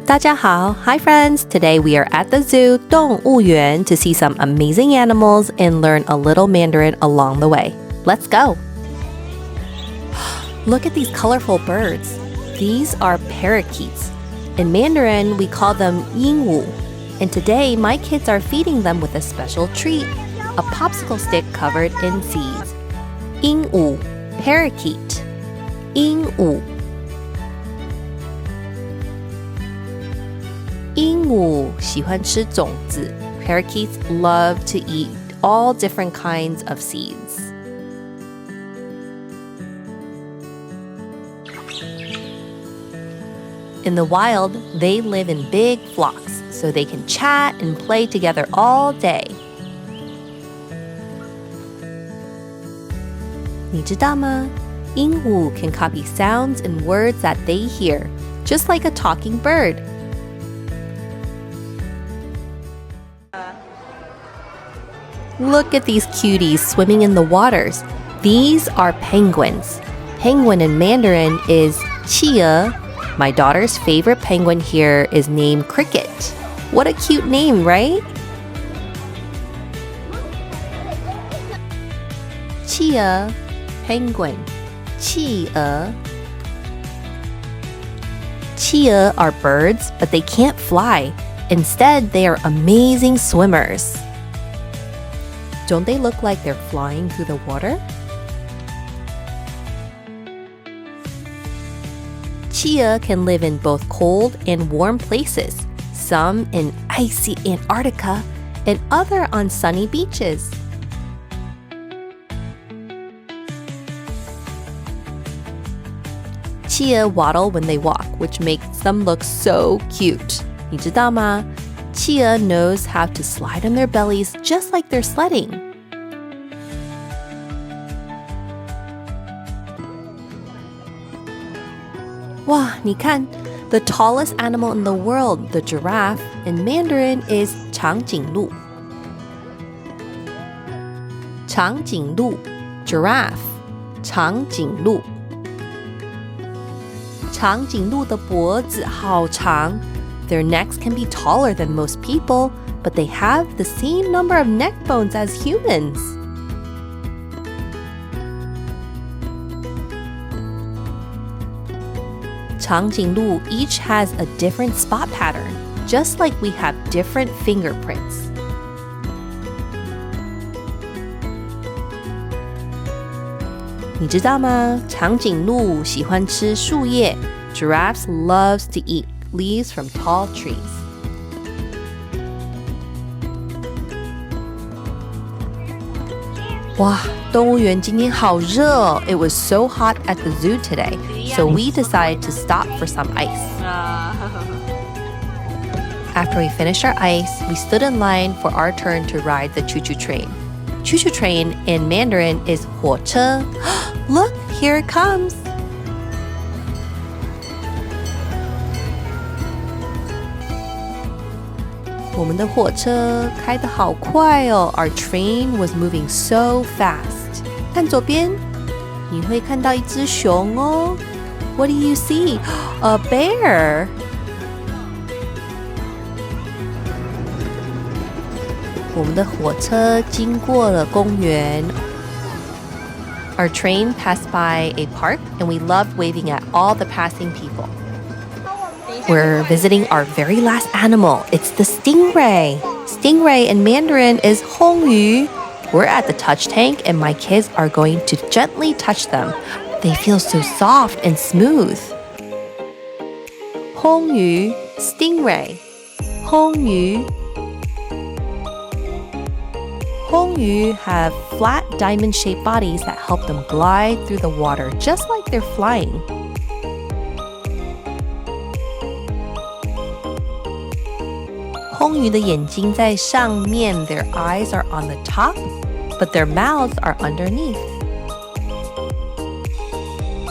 大家好, hi friends! Today we are at the zoo, 动物园, to see some amazing animals and learn a little Mandarin along the way. Let's go! Look at these colorful birds. These are parakeets. In Mandarin, we call them 鹦鹉. And today, my kids are feeding them with a special treat, a popsicle stick covered in seeds. 鹦鹉, parakeet. 鹦鹉. 鹦鹉喜欢吃种子. Parakeets love to eat all different kinds of seeds. In the wild, they live in big flocks, so they can chat and play together all day. 你知道吗? 鹦鹉 can copy sounds and words that they hear, just like a talking bird. Look at these cuties swimming in the waters. These are penguins. Penguin in Mandarin is 企鹅. My daughter's favorite penguin here is named Cricket. What a cute name, right? 企鹅, penguin. 企鹅. 企鹅 are birds, but they can't fly. Instead, they are amazing swimmers. Don't they look like they're flying through the water? 企鹅 can live in both cold and warm places, some in icy Antarctica and other on sunny beaches. "企鹅 waddle when they walk, which makes them look so cute. 你知道吗? 企鹅 knows how to slide on their bellies just like they're sledding. Wow, 你看, the tallest animal in the world, the giraffe, in Mandarin is 长颈鹿. 长颈鹿, giraffe, 长颈鹿. 长颈鹿的脖子好长. Their necks can be taller than most people, but they have the same number of neck bones as humans. "长颈鹿 each has a different spot pattern, just like we have different fingerprints. 你知道吗? 长颈鹿喜欢吃树叶. Giraffes loves to eat leaves from tall trees. Wow, 动物园今天好热哦. It was so hot at the zoo today, so we decided to stop for some ice. After we finished our ice, we stood in line for our turn to ride the choo-choo train. Choo-choo train in Mandarin is 火车. Look, here it comes. "我们的火车开得好快哦. Our train was moving so fast. 看左边, 你会看到一只熊哦. What do you see? A bear. 我们的火车经过了公园. Our train passed by a park, and we loved waving at all the passing people. We're visiting our very last animal. It's the stingray. Stingray in Mandarin is 红鱼. We're at the touch tank, and my kids are going to gently touch them. They feel so soft and smooth. 红鱼, stingray. 红鱼. 红鱼 have flat diamond-shaped bodies that help them glide through the water just like they're flying. 红鱼的眼睛在上面, their eyes are on the top, but their mouths are underneath.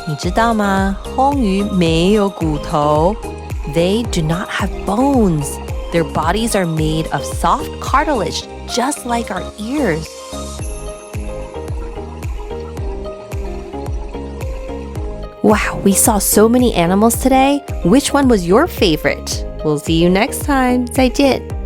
你知道吗? 红鱼没有骨头. They do not have bones. Their bodies are made of soft cartilage, just like our ears. Wow, we saw so many animals today. Which one was your favorite? We'll see you next time. 再见。